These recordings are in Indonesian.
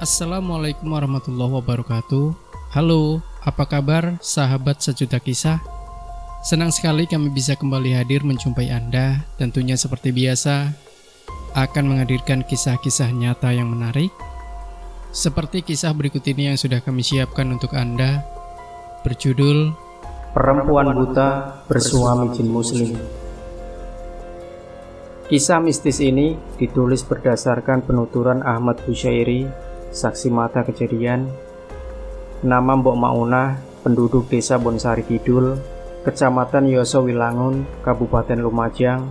Assalamualaikum warahmatullahi wabarakatuh. Halo, apa kabar sahabat sejuta kisah? Senang sekali kami bisa kembali hadir menjumpai Anda. Tentunya seperti biasa akan menghadirkan kisah-kisah nyata yang menarik, seperti kisah berikut ini yang sudah kami siapkan untuk Anda, berjudul Perempuan Buta Bersuami Jin Muslim. Kisah mistis ini ditulis berdasarkan penuturan Ahmad Busyairi, saksi mata kejadian. Nama Mbok Maunah, penduduk desa Bonsari Kidul, Kecamatan Yosowilangun, Kabupaten Lumajang,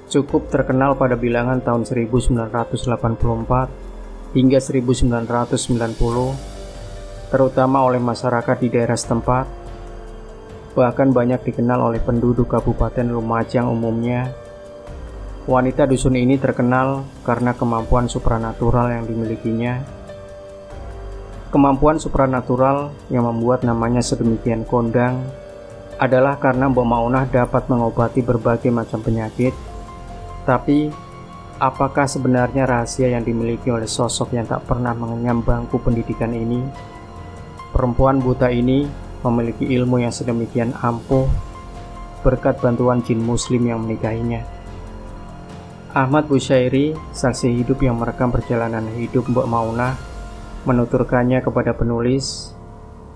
cukup terkenal pada bilangan tahun 1984 hingga 1990, terutama oleh masyarakat di daerah setempat. Bahkan banyak dikenal oleh penduduk Kabupaten Lumajang umumnya. Wanita dusun ini terkenal karena kemampuan supranatural yang dimilikinya. Kemampuan supranatural yang membuat namanya sedemikian kondang adalah karena Mbok Maunah dapat mengobati berbagai macam penyakit. Tapi, apakah sebenarnya rahasia yang dimiliki oleh sosok yang tak pernah mengenyam bangku pendidikan ini? Perempuan buta ini memiliki ilmu yang sedemikian ampuh berkat bantuan jin muslim yang menikahinya. Ahmad Busyairi, saksi hidup yang merekam perjalanan hidup Mbok Maunah, menuturkannya kepada penulis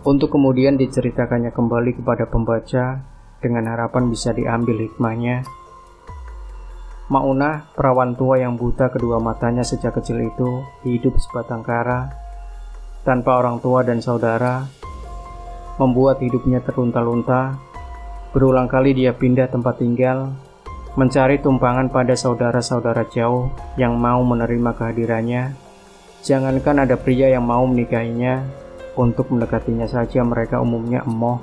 untuk kemudian diceritakannya kembali kepada pembaca dengan harapan bisa diambil hikmahnya. Maunah, perawan tua yang buta kedua matanya sejak kecil itu, hidup sebatang kara, tanpa orang tua dan saudara, membuat hidupnya terlunta-lunta. Berulang kali dia pindah tempat tinggal, mencari tumpangan pada saudara-saudara jauh yang mau menerima kehadirannya. Jangankan ada pria yang mau menikahinya, untuk mendekatinya saja mereka umumnya emoh.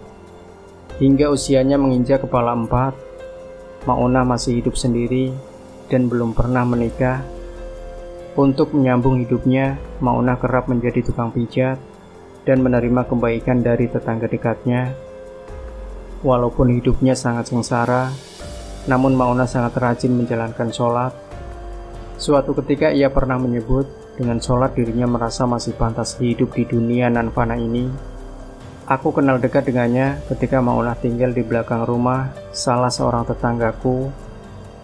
Hingga usianya menginjak kepala 4, Maunah masih hidup sendiri dan belum pernah menikah. Untuk menyambung hidupnya, Maunah kerap menjadi tukang pijat dan menerima kebaikan dari tetangga dekatnya. Walaupun hidupnya sangat sengsara, namun Maunah sangat rajin menjalankan sholat. Suatu ketika ia pernah menyebut dengan sholat dirinya merasa masih pantas hidup di dunia nan fana ini. Aku kenal dekat dengannya ketika Maunah tinggal di belakang rumah salah seorang tetanggaku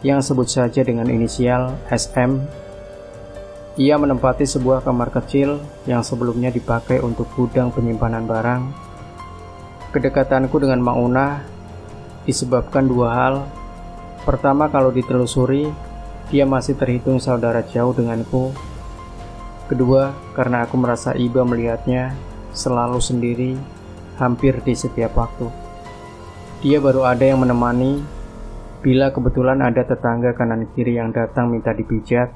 yang sebut saja dengan inisial SM. Ia menempati sebuah kamar kecil yang sebelumnya dipakai untuk gudang penyimpanan barang. Kedekatanku dengan Maunah disebabkan dua hal. Pertama, kalau ditelusuri, dia masih terhitung saudara jauh denganku. Kedua, karena aku merasa iba melihatnya selalu sendiri, hampir di setiap waktu. Dia baru ada yang menemani bila kebetulan ada tetangga kanan kiri yang datang minta dipijat.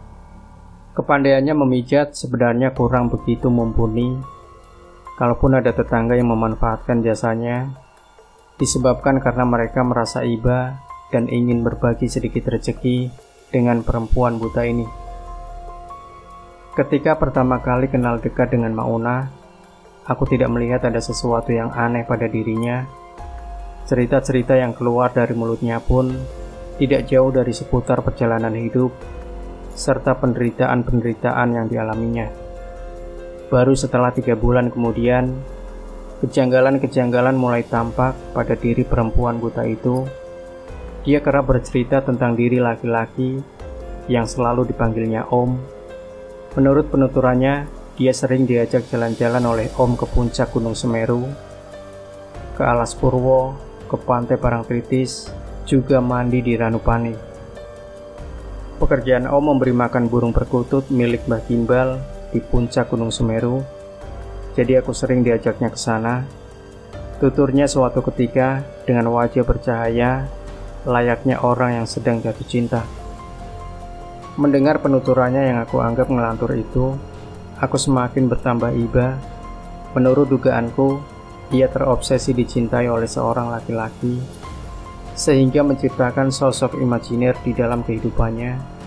Kepandaiannya memijat sebenarnya kurang begitu mumpuni. Kalaupun ada tetangga yang memanfaatkan jasanya, disebabkan karena mereka merasa iba dan ingin berbagi sedikit rezeki dengan perempuan buta ini. Ketika pertama kali kenal dekat dengan Maunah, aku tidak melihat ada sesuatu yang aneh pada dirinya. Cerita-cerita yang keluar dari mulutnya pun tidak jauh dari seputar perjalanan hidup serta penderitaan-penderitaan yang dialaminya. Baru setelah 3 bulan kemudian, kejanggalan-kejanggalan mulai tampak pada diri perempuan buta itu. Dia kerap bercerita tentang diri laki-laki yang selalu dipanggilnya Om. Menurut penuturannya, dia sering diajak jalan-jalan oleh Om ke puncak Gunung Semeru, ke Alas Purwo, ke Pantai Parangtritis, juga mandi di Ranupani. Pekerjaan Om memberi makan burung perkutut milik Mbah Gimbal di puncak Gunung Semeru, jadi aku sering diajaknya ke sana. Tuturnya suatu ketika dengan wajah bercahaya, layaknya orang yang sedang jatuh cinta. Mendengar penuturannya yang aku anggap ngelantur itu, aku semakin bertambah iba. Menurut dugaanku, ia terobsesi dicintai oleh seorang laki-laki, sehingga menciptakan sosok imajiner di dalam kehidupannya.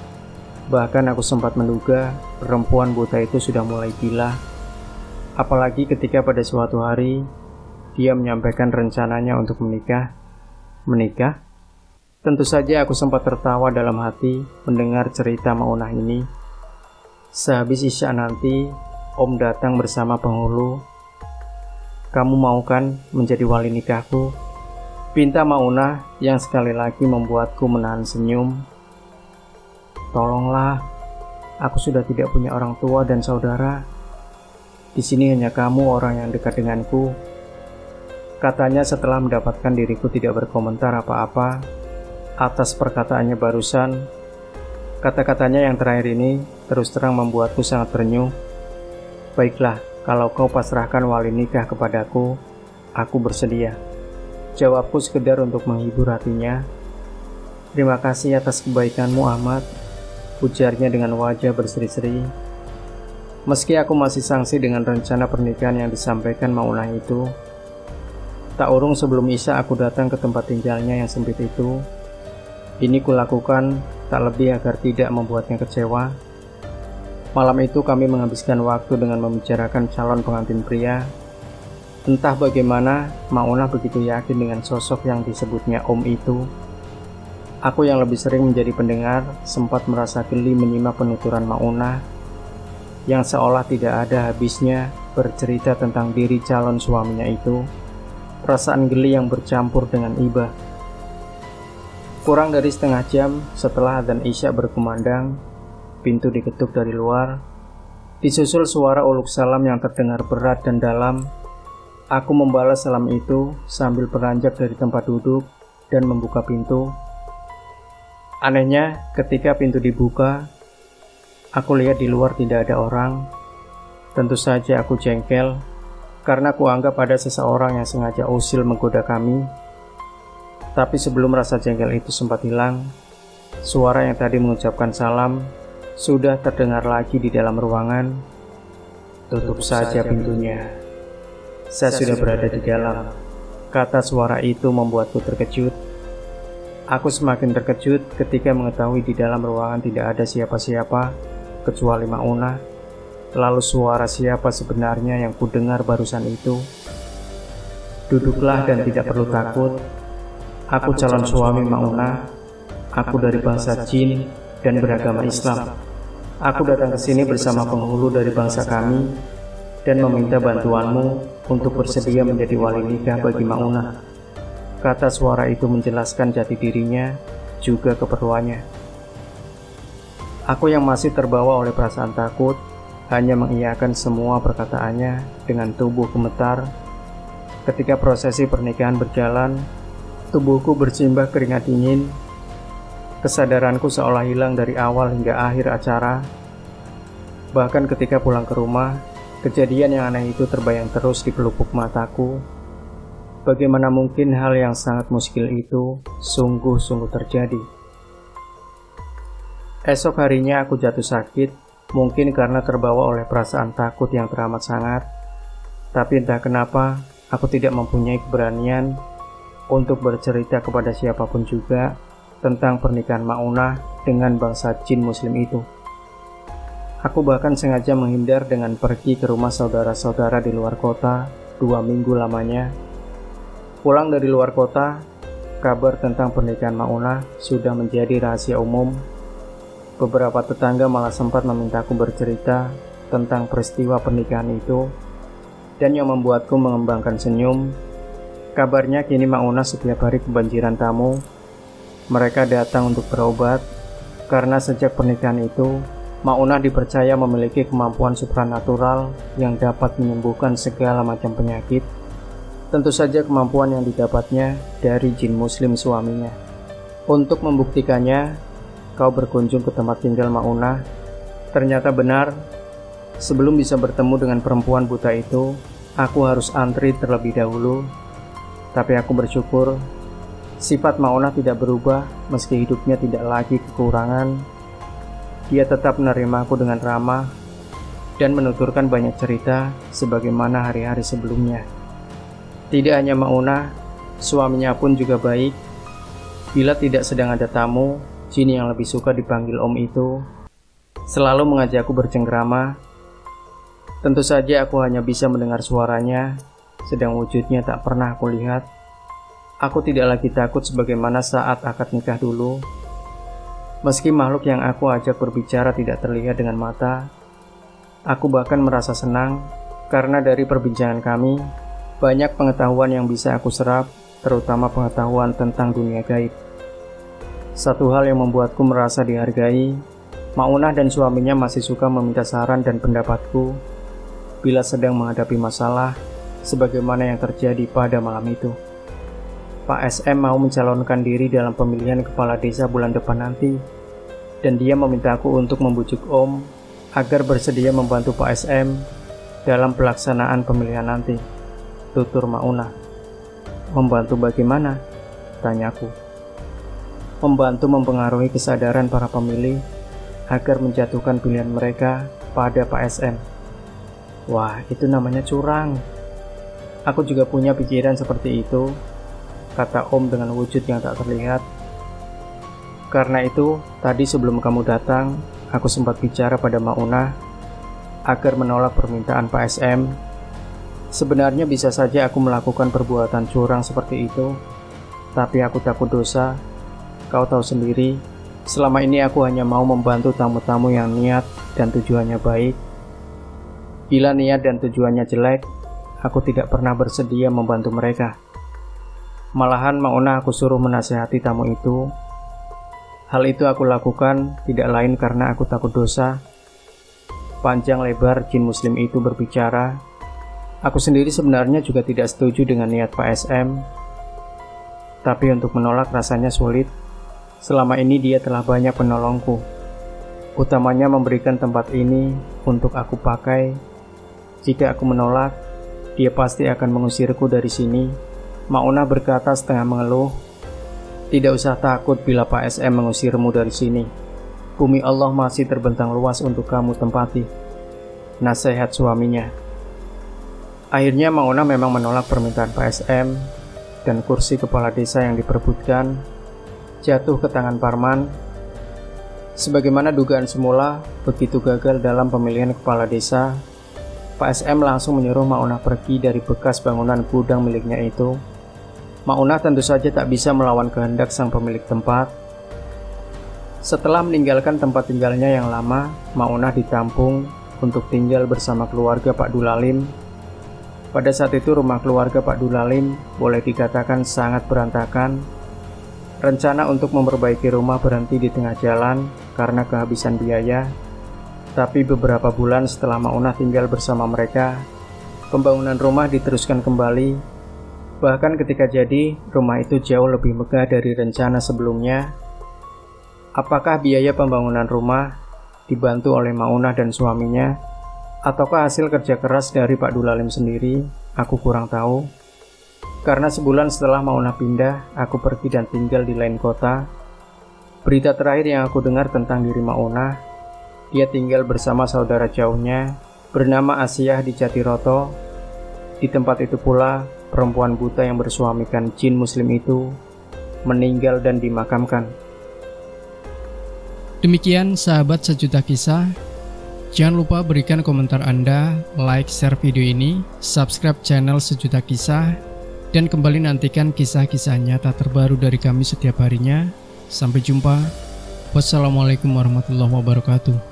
Bahkan aku sempat menduga perempuan buta itu sudah mulai gila. Apalagi ketika pada suatu hari, dia menyampaikan rencananya untuk menikah. Menikah? Tentu saja aku sempat tertawa dalam hati mendengar cerita Maunah ini. Sehabis isya nanti, Om datang bersama penghulu. Kamu mau kan menjadi wali nikahku? Pinta Maunah yang sekali lagi membuatku menahan senyum. Tolonglah, aku sudah tidak punya orang tua dan saudara. Di sini hanya kamu orang yang dekat denganku. Katanya setelah mendapatkan diriku tidak berkomentar apa-apa atas perkataannya barusan. Kata-katanya yang terakhir ini terus terang membuatku sangat terenyuh. Baiklah, kalau kau pasrahkan wali nikah kepadaku, aku bersedia. Jawabku sekedar untuk menghibur hatinya. Terima kasih atas kebaikanmu, Ahmad, ujarnya dengan wajah berseri-seri. Meski aku masih sangsi dengan rencana pernikahan yang disampaikan Maunah itu, tak urung sebelum Isya aku datang ke tempat tinggalnya yang sempit itu. Ini kulakukan tak lebih agar tidak membuatnya kecewa. Malam itu kami menghabiskan waktu dengan membicarakan calon pengantin pria. Entah bagaimana, Maunah begitu yakin dengan sosok yang disebutnya Om itu. Aku yang lebih sering menjadi pendengar sempat merasa geli menyimak penuturan Maunah yang seolah tidak ada habisnya bercerita tentang diri calon suaminya itu. Perasaan geli yang bercampur dengan iba. Kurang dari setengah jam setelah adzan Isya berkumandang, pintu diketuk dari luar. Disusul suara uluk salam yang terdengar berat dan dalam. Aku membalas salam itu sambil beranjak dari tempat duduk dan membuka pintu. Anehnya, ketika pintu dibuka, aku lihat di luar tidak ada orang. Tentu saja aku jengkel, karena kuanggap ada seseorang yang sengaja usil menggoda kami. Tapi sebelum rasa jengkel itu sempat hilang, suara yang tadi mengucapkan salam sudah terdengar lagi di dalam ruangan. Tutup saja pintunya. Saya sudah berada di dalam. Kata suara itu membuatku terkejut. Aku semakin terkejut ketika mengetahui di dalam ruangan tidak ada siapa-siapa kecuali Maunah. Lalu suara siapa sebenarnya yang kudengar barusan itu? Duduklah dan tidak perlu takut. Aku calon suami Maunah. Aku dari bangsa Jin dan beragama Islam. Aku datang ke sini bersama penghulu dari bangsa kami dan meminta bantuanmu untuk bersedia menjadi wali nikah bagi Maunah. Kata suara itu menjelaskan jati dirinya, juga keperluannya. Aku yang masih terbawa oleh perasaan takut, hanya mengiyakan semua perkataannya dengan tubuh gemetar. Ketika prosesi pernikahan berjalan, tubuhku bersimbah keringat dingin. Kesadaranku seolah hilang dari awal hingga akhir acara. Bahkan ketika pulang ke rumah, kejadian yang aneh itu terbayang terus di pelupuk mataku. Bagaimana mungkin hal yang sangat muskil itu sungguh-sungguh terjadi? Esok harinya aku jatuh sakit, mungkin karena terbawa oleh perasaan takut yang teramat sangat. Tapi entah kenapa, aku tidak mempunyai keberanian untuk bercerita kepada siapapun juga tentang pernikahan Maunah dengan bangsa Jin Muslim itu. Aku bahkan sengaja menghindar dengan pergi ke rumah saudara-saudara di luar kota 2 minggu lamanya. Pulang dari luar kota, kabar tentang pernikahan Maunah sudah menjadi rahasia umum. Beberapa tetangga malah sempat memintaku bercerita tentang peristiwa pernikahan itu, dan yang membuatku mengembangkan senyum, kabarnya kini Maunah setiap hari kebanjiran tamu. Mereka datang untuk berobat, karena sejak pernikahan itu, Maunah dipercaya memiliki kemampuan supranatural yang dapat menyembuhkan segala macam penyakit. Tentu saja kemampuan yang didapatnya dari jin muslim suaminya. Untuk membuktikannya, kau berkunjung ke tempat tinggal Maunah. Ternyata benar, sebelum bisa bertemu dengan perempuan buta itu, aku harus antri terlebih dahulu. Tapi aku bersyukur, sifat Maunah tidak berubah meski hidupnya tidak lagi kekurangan. Dia tetap menerima aku dengan ramah dan menuturkan banyak cerita sebagaimana hari-hari sebelumnya. Tidak hanya Maunah, suaminya pun juga baik. Bila tidak sedang ada tamu, jin yang lebih suka dipanggil Om itu selalu mengajakku bercengkrama. Tentu saja aku hanya bisa mendengar suaranya, sedang wujudnya tak pernah aku lihat. Aku tidak lagi takut sebagaimana saat akad nikah dulu. Meski makhluk yang aku ajak berbicara tidak terlihat dengan mata, Aku bahkan merasa senang karena dari perbincangan kami, banyak pengetahuan yang bisa aku serap, terutama pengetahuan tentang dunia gaib. Satu hal yang membuatku merasa dihargai, Maunah dan suaminya masih suka meminta saran dan pendapatku bila sedang menghadapi masalah sebagaimana yang terjadi pada malam itu. Pak SM mau mencalonkan diri dalam pemilihan kepala desa bulan depan nanti, dan dia memintaku untuk membujuk Om agar bersedia membantu Pak SM dalam pelaksanaan pemilihan nanti. Tutur Maunah. Membantu bagaimana? Tanyaku. Membantu mempengaruhi kesadaran para pemilih agar menjatuhkan pilihan mereka pada Pak SM. Wah, itu namanya curang. Aku juga punya pikiran seperti itu, kata Om dengan wujud yang tak terlihat. Karena itu, tadi sebelum kamu datang, aku sempat bicara pada Maunah agar menolak permintaan Pak SM. Sebenarnya bisa saja aku melakukan perbuatan curang seperti itu, tapi aku takut dosa. Kau tahu sendiri, selama ini aku hanya mau membantu tamu-tamu yang niat dan tujuannya baik. Bila niat dan tujuannya jelek, aku tidak pernah bersedia membantu mereka. Malahan Maunah aku suruh menasihati tamu itu. Hal itu aku lakukan tidak lain karena aku takut dosa. Panjang lebar jin muslim itu berbicara. Aku sendiri sebenarnya juga tidak setuju dengan niat Pak SM. Tapi untuk menolak rasanya sulit. Selama ini dia telah banyak menolongku. Utamanya memberikan tempat ini untuk aku pakai. Jika aku menolak, dia pasti akan mengusirku dari sini. Maunah berkata setengah mengeluh, tidak usah takut bila Pak SM mengusirmu dari sini. Bumi Allah masih terbentang luas untuk kamu tempati. Nasihat suaminya. Akhirnya Maunah memang menolak permintaan Pak SM, dan kursi kepala desa yang diperebutkan jatuh ke tangan Parman. Sebagaimana dugaan semula, begitu gagal dalam pemilihan kepala desa, Pak SM langsung menyuruh Maunah pergi dari bekas bangunan gudang miliknya itu. Maunah tentu saja tak bisa melawan kehendak sang pemilik tempat. Setelah meninggalkan tempat tinggalnya yang lama, Maunah ditampung untuk tinggal bersama keluarga Pak Dulalim. Pada saat itu rumah keluarga Pak Dulalim boleh dikatakan sangat berantakan. Rencana untuk memperbaiki rumah berhenti di tengah jalan karena kehabisan biaya. Tapi beberapa bulan setelah Maunah tinggal bersama mereka, pembangunan rumah diteruskan kembali. Bahkan ketika jadi, rumah itu jauh lebih megah dari rencana sebelumnya. Apakah biaya pembangunan rumah dibantu oleh Maunah dan suaminya, ataukah hasil kerja keras dari Pak Dulalim sendiri? Aku kurang tahu. Karena sebulan setelah Maunah pindah, aku pergi dan tinggal di lain kota. Berita terakhir yang aku dengar tentang diri Maunah, dia tinggal bersama saudara jauhnya bernama Asyah di Jatiroto. Di tempat itu pula, perempuan buta yang bersuamikan jin muslim itu meninggal dan dimakamkan. Demikian sahabat sejuta kisah. Jangan lupa berikan komentar Anda, like, share video ini, subscribe channel Sejuta Kisah, dan kembali nantikan kisah-kisah nyata terbaru dari kami setiap harinya. Sampai jumpa. Wassalamualaikum warahmatullahi wabarakatuh.